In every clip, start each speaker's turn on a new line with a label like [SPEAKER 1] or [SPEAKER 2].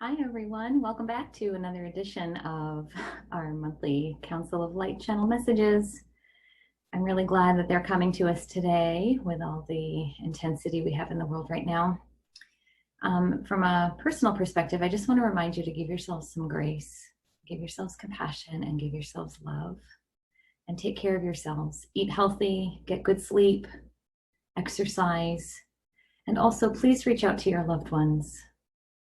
[SPEAKER 1] Hi, everyone. Welcome back to another edition of our monthly Council of Light channel messages. I'm really glad that they're coming to us today with all the intensity we have in the world right now. From a personal perspective, I just want to remind you to give yourselves some grace, give yourselves compassion, and give yourselves love. And take care of yourselves. Eat healthy, get good sleep, exercise, and also please reach out to your loved ones.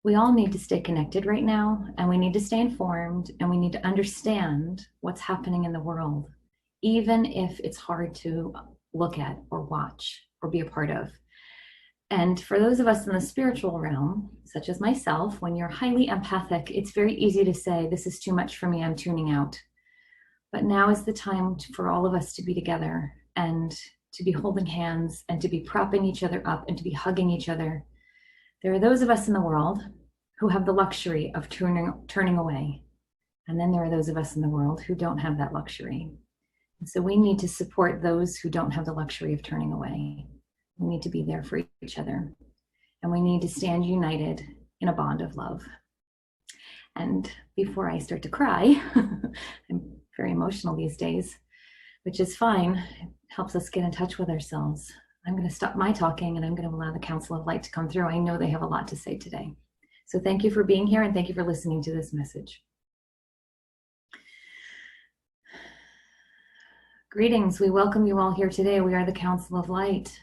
[SPEAKER 1] We all need to stay connected right now, and we need to stay informed, and we need to understand what's happening in the world, even if it's hard to look at or watch or be a part of. And for those of us in the spiritual realm, such as myself, when you're highly empathic, it's very easy to say, this is too much for me, I'm tuning out. But now is the time for all of us to be together and to be holding hands and to be propping each other up and to be hugging each other. There are those of us in the world who have the luxury of turning away. And then there are those of us in the world who don't have that luxury. And so we need to support those who don't have the luxury of turning away. We need to be there for each other. And we need to stand united in a bond of love. And before I start to cry, I'm very emotional these days, which is fine. It helps us get in touch with ourselves. I'm going to stop my talking and I'm going to allow the Council of Light to come through. I know they have a lot to say today. So thank you for being here and thank you for listening to this message. Greetings. We welcome you all here today. We are the Council of Light.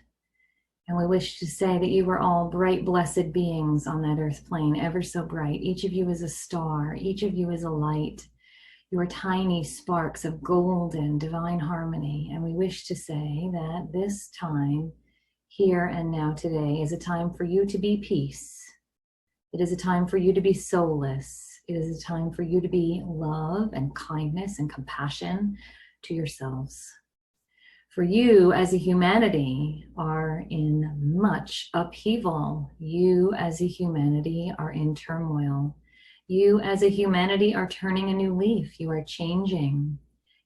[SPEAKER 1] And we wish to say that you are all bright, blessed beings on that earth plane, ever so bright. Each of you is a star. Each of you is a light. You are tiny sparks of golden divine harmony. And we wish to say that this time, here and now today, is a time for you to be peace. It is a time for you to be soulless. It is a time for you to be love and kindness and compassion to yourselves. For you as a humanity are in much upheaval. You as a humanity are in turmoil. You as a humanity are turning a new leaf. You are changing.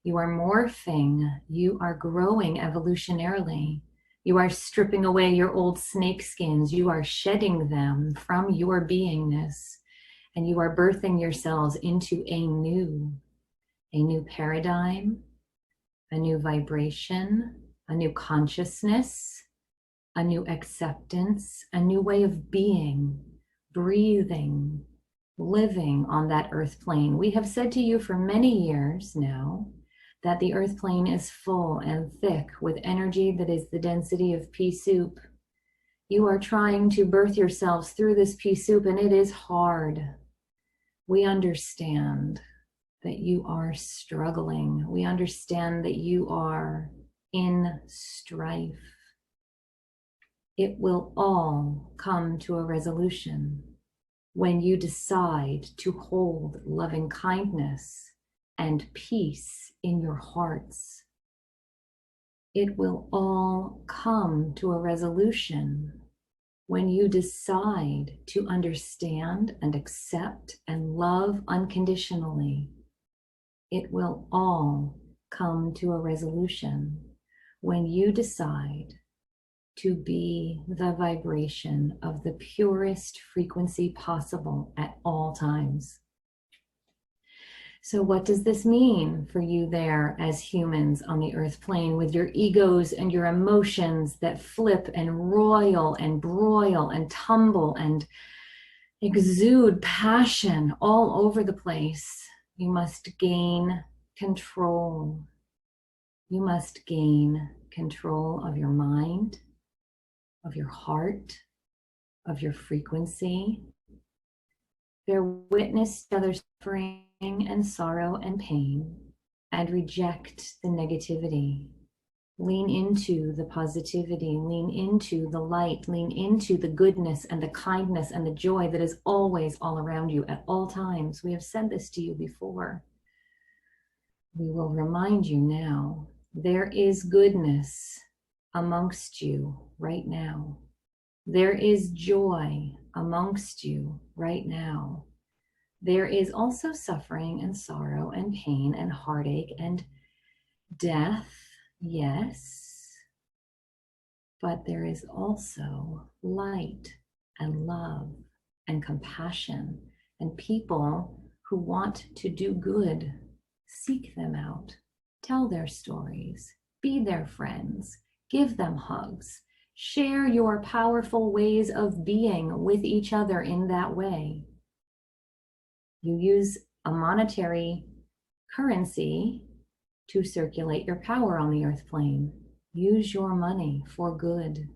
[SPEAKER 1] You are morphing. You are growing evolutionarily. You are stripping away your old snake skins. You are shedding them from your beingness. And you are birthing yourselves into a new paradigm, a new vibration, a new consciousness, a new acceptance, a new way of being, breathing, living on that earth plane. We have said to you for many years now that the earth plane is full and thick with energy that is the density of pea soup. You are trying to birth yourselves through this pea soup, and it is hard. We understand that you are struggling. We understand that you are in strife. It will all come to a resolution when you decide to hold loving kindness and peace in your hearts. It will all come to a resolution when you decide to understand and accept and love unconditionally. It will all come to a resolution when you decide to be the vibration of the purest frequency possible at all times. So what does this mean for you there as humans on the earth plane with your egos and your emotions that flip and roil and broil and tumble and exude passion all over the place? You must gain control. You must gain control of your mind, of your heart, of your frequency. Bear witness to others' suffering and sorrow and pain, and reject the negativity. Lean into the positivity, lean into the light, lean into the goodness and the kindness and the joy that is always all around you at all times. We have said this to you before. We will remind you now, there is goodness amongst you right now. There is joy amongst you right now. There is also suffering and sorrow and pain and heartache and death, yes, but there is also light and love and compassion And people who want to do good, seek them out, tell their stories, be their friends, give them hugs, share your powerful ways of being with each other in that way. You use a monetary currency to circulate your power on the earth plane. Use your money for good.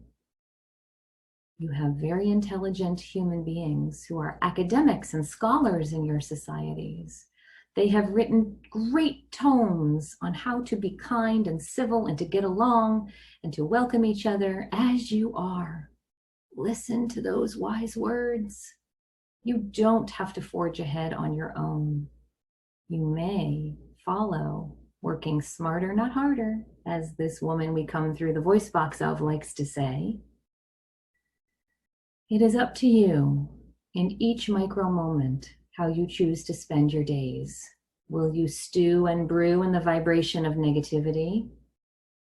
[SPEAKER 1] You have very intelligent human beings who are academics and scholars in your societies. They have written great tomes on how to be kind and civil and to get along and to welcome each other as you are. Listen to those wise words. You don't have to forge ahead on your own. You may follow, working smarter, not harder, as this woman we come through the voice box of likes to say. It is up to you in each micro moment how you choose to spend your days. Will you stew and brew in the vibration of negativity,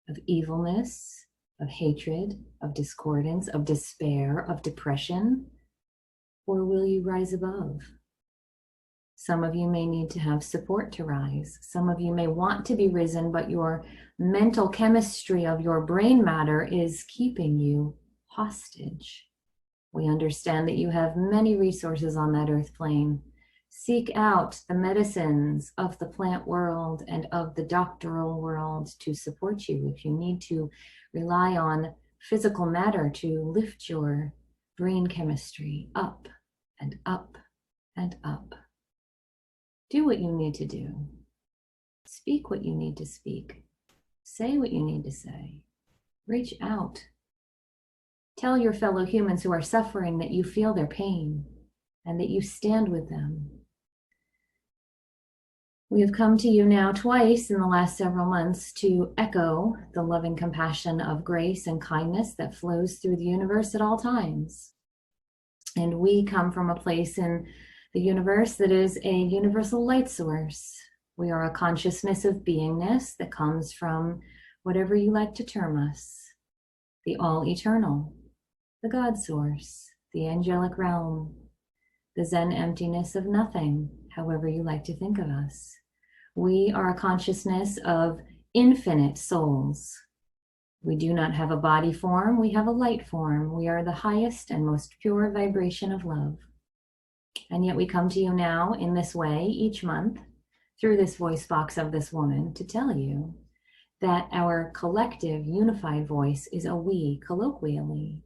[SPEAKER 1] of evilness, of hatred, of discordance, of despair, of depression? Or will you rise above? Some of you may need to have support to rise. Some of you may want to be risen, but your mental chemistry of your brain matter is keeping you hostage. We understand that you have many resources on that earth plane. Seek out the medicines of the plant world and of the doctoral world to support you. If you need to rely on physical matter to lift your brain chemistry up and up and up. Do what you need to do. Speak what you need to speak. Say what you need to say. Reach out. Tell your fellow humans who are suffering that you feel their pain and that you stand with them. We have come to you now twice in the last several months to echo the loving compassion of grace and kindness that flows through the universe at all times. And we come from a place in the universe that is a universal light source. We are a consciousness of beingness that comes from whatever you like to term us, the all-eternal, the God source, the angelic realm, the Zen emptiness of nothing, however you like to think of us. We are a consciousness of infinite souls. We do not have a body form, we have a light form. We are the highest and most pure vibration of love. And yet we come to you now in this way each month through this voice box of this woman to tell you that our collective unified voice is a we colloquially.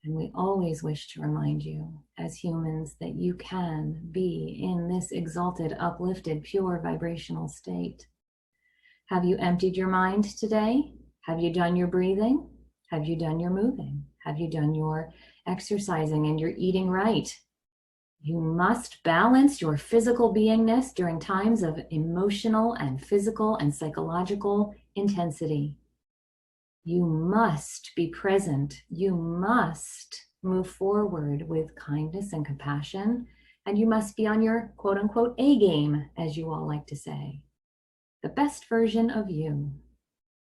[SPEAKER 1] And we always wish to remind you as humans that you can be in this exalted, uplifted, pure vibrational state. Have you emptied your mind today? Have you done your breathing? Have you done your moving? Have you done your exercising and your eating right? You must balance your physical beingness during times of emotional and physical and psychological intensity. You must be present. You must move forward with kindness and compassion. And you must be on your quote unquote A game, as you all like to say. The best version of you.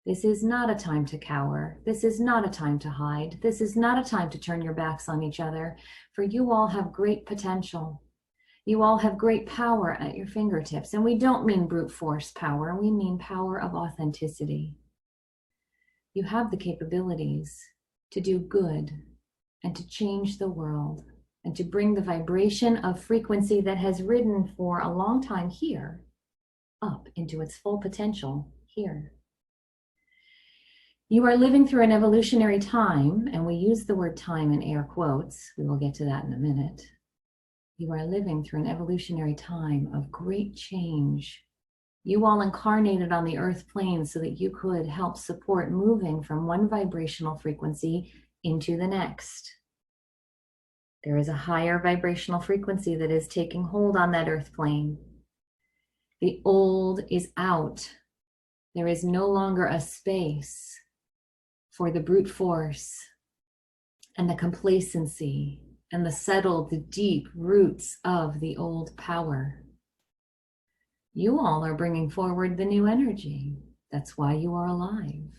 [SPEAKER 1] This is not a time to cower. This is not a time to hide. This is not a time to turn your backs on each other, for you all have great potential. You all have great power at your fingertips. And we don't mean brute force power. We mean power of authenticity. You have the capabilities to do good and to change the world and to bring the vibration of frequency that has ridden for a long time here up into its full potential here. You are living through an evolutionary time, and we use the word time in air quotes. We will get to that in a minute. You are living through an evolutionary time of great change. You all incarnated on the earth plane so that you could help support moving from one vibrational frequency into the next. There is a higher vibrational frequency that is taking hold on that earth plane. The old is out. There is no longer a space for the brute force and the complacency and the settled, the deep roots of the old power. You all are bringing forward the new energy. That's why you are alive.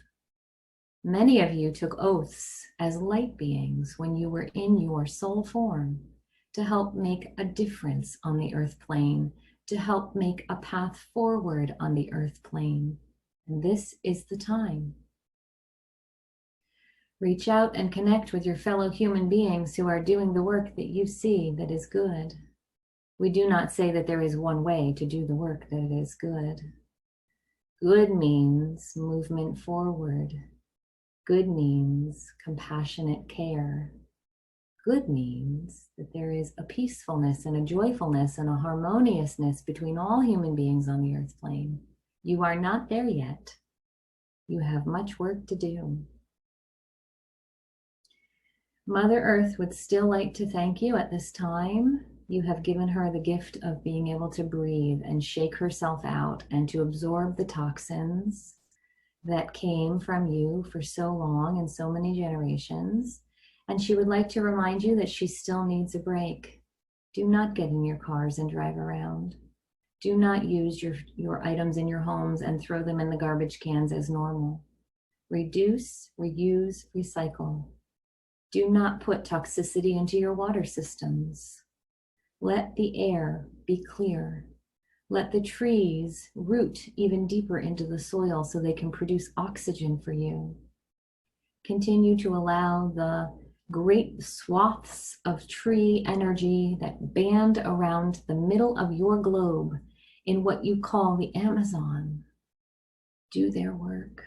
[SPEAKER 1] Many of you took oaths as light beings when you were in your soul form to help make a difference on the earth plane, to help make a path forward on the earth plane. And this is the time. Reach out and connect with your fellow human beings who are doing the work that you see that is good. We do not say that there is one way to do the work that is good. Good means movement forward. Good means compassionate care. Good means that there is a peacefulness and a joyfulness and a harmoniousness between all human beings on the earth plane. You are not there yet. You have much work to do. Mother Earth would still like to thank you at this time. You have given her the gift of being able to breathe and shake herself out and to absorb the toxins that came from you for so long and so many generations. And she would like to remind you that she still needs a break. Do not get in your cars and drive around. Do not use your items in your homes and throw them in the garbage cans as normal. Reduce, reuse, recycle. Do not put toxicity into your water systems. Let the air be clear. Let the trees root even deeper into the soil so they can produce oxygen for you. Continue to allow the great swaths of tree energy that band around the middle of your globe in what you call the Amazon do their work.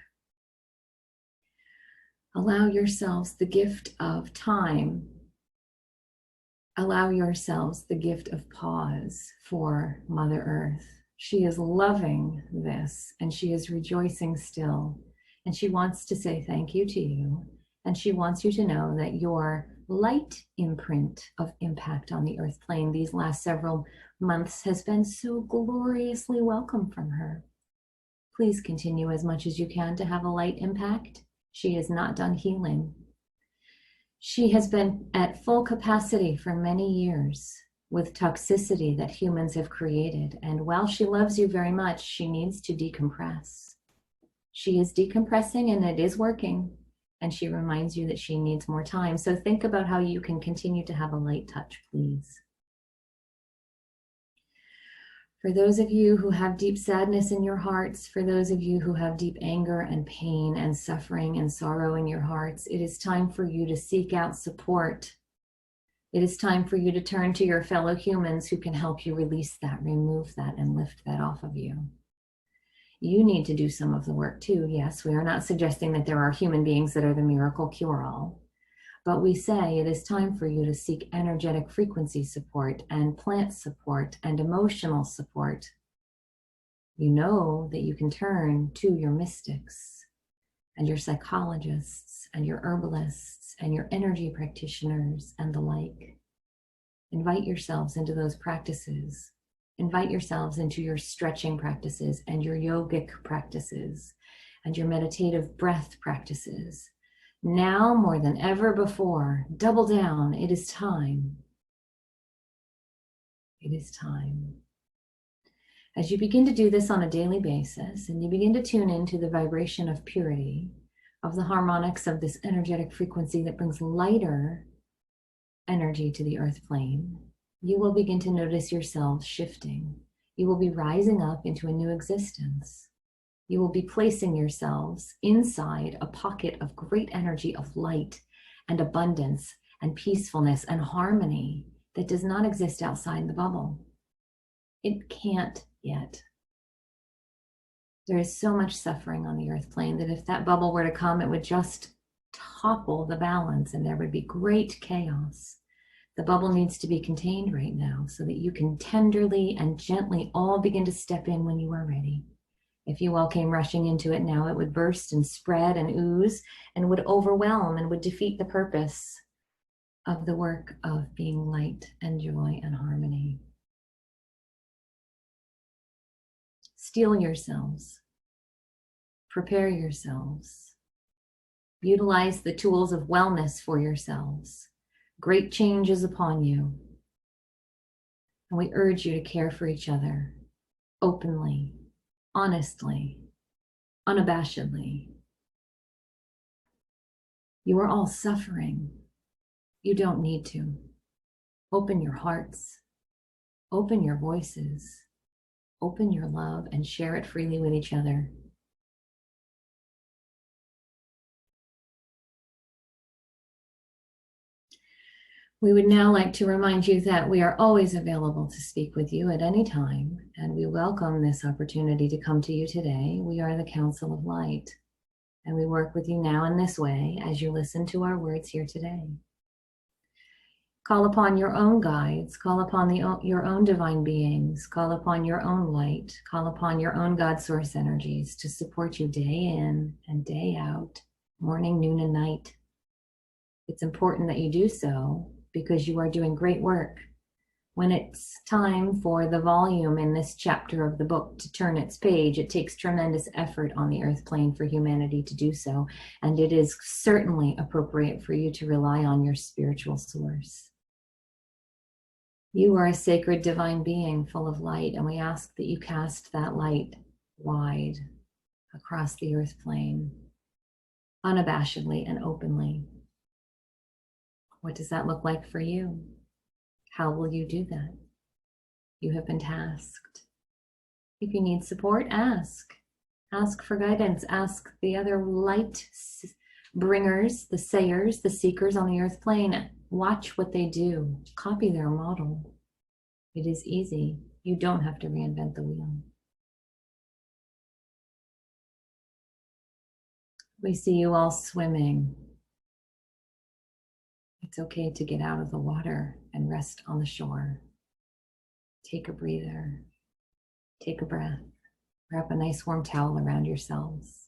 [SPEAKER 1] Allow yourselves the gift of time. Allow yourselves the gift of pause for Mother Earth. She is loving this and she is rejoicing still. And she wants to say thank you to you. And she wants you to know that your light imprint of impact on the earth plane these last several months has been so gloriously welcome from her. Please continue as much as you can to have a light impact. She is not done healing. She has been at full capacity for many years with toxicity that humans have created. And while she loves you very much, she needs to decompress. She is decompressing and it is working. And she reminds you that she needs more time. So think about how you can continue to have a light touch, please. For those of you who have deep sadness in your hearts, for those of you who have deep anger and pain and suffering and sorrow in your hearts, it is time for you to seek out support. It is time for you to turn to your fellow humans who can help you release that, remove that, and lift that off of you. You need to do some of the work too. Yes, we are not suggesting that there are human beings that are the miracle cure-all. But we say it is time for you to seek energetic frequency support and plant support and emotional support. You know that you can turn to your mystics and your psychologists and your herbalists and your energy practitioners and the like. Invite yourselves into those practices. Invite yourselves into your stretching practices and your yogic practices and your meditative breath practices. Now more than ever before, double down. It is time. It is time. As you begin to do this on a daily basis and you begin to tune into the vibration of purity, of the harmonics of this energetic frequency that brings lighter energy to the earth plane, you will begin to notice yourselves shifting. You will be rising up into a new existence. You will be placing yourselves inside a pocket of great energy of light and abundance and peacefulness and harmony that does not exist outside the bubble. It can't yet. There is so much suffering on the earth plane that if that bubble were to come, it would just topple the balance and there would be great chaos. The bubble needs to be contained right now so that you can tenderly and gently all begin to step in when you are ready. If you all came rushing into it now, it would burst and spread and ooze and would overwhelm and would defeat the purpose of the work of being light and joy and harmony. Steel yourselves. Prepare yourselves. Utilize the tools of wellness for yourselves. Great change is upon you. And we urge you to care for each other openly, honestly, unabashedly. You are all suffering. You don't need to. Open your hearts, open your voices, open your love, and share it freely with each other. We would now like to remind you that we are always available to speak with you at any time, and we welcome this opportunity to come to you today. We are the Council of Light, and we work with you now in this way as you listen to our words here today. Call upon your own guides, call upon your own divine beings, call upon your own light, call upon your own God source energies to support you day in and day out, morning, noon, and night. It's important that you do so because you are doing great work. When it's time for the volume in this chapter of the book to turn its page, it takes tremendous effort on the earth plane for humanity to do so. And it is certainly appropriate for you to rely on your spiritual source. You are a sacred divine being full of light, and we ask that you cast that light wide across the earth plane, unabashedly and openly. What does that look like for you? How will you do that? You have been tasked. If you need support, ask. Ask for guidance. Ask the other light bringers, the sayers, the seekers on the earth plane. Watch what they do. Copy their model. It is easy. You don't have to reinvent the wheel. We see you all swimming. It's okay to get out of the water and rest on the shore. Take a breather. Take a breath. Wrap a nice warm towel around yourselves.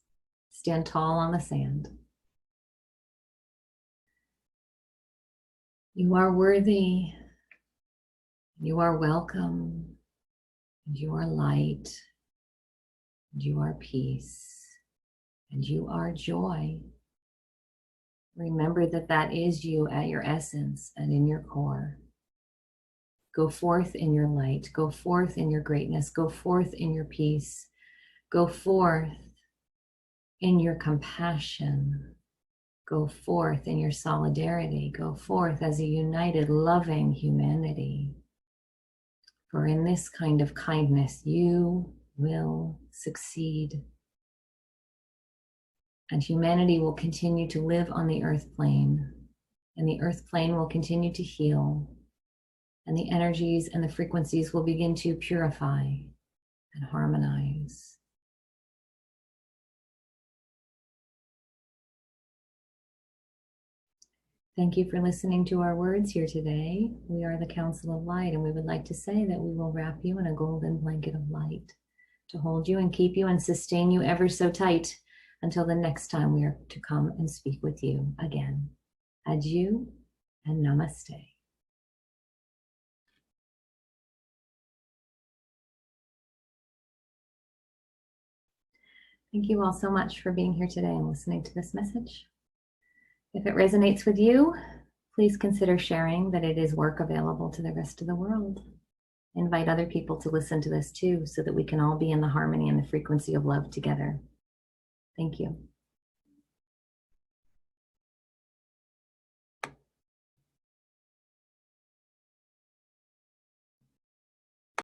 [SPEAKER 1] Stand tall on the sand. You are worthy. You are welcome. And you are light. And you are peace. And you are joy. Remember that that is you at your essence and in your core. Go forth in your light. Go forth in your greatness. Go forth in your peace. Go forth in your compassion. Go forth in your solidarity. Go forth as a united, loving humanity. For in this kind of kindness, you will succeed. And humanity will continue to live on the earth plane, and the earth plane will continue to heal, and the energies and the frequencies will begin to purify and harmonize. Thank you for listening to our words here today. We are the Council of Light, and we would like to say that we will wrap you in a golden blanket of light to hold you and keep you and sustain you ever so tight until the next time we are to come and speak with you again. Adieu and namaste. Thank you all so much for being here today and listening to this message. If it resonates with you, please consider sharing that it is work available to the rest of the world. Invite other people to listen to this too, so that we can all be in the harmony and the frequency of love together. Thank you.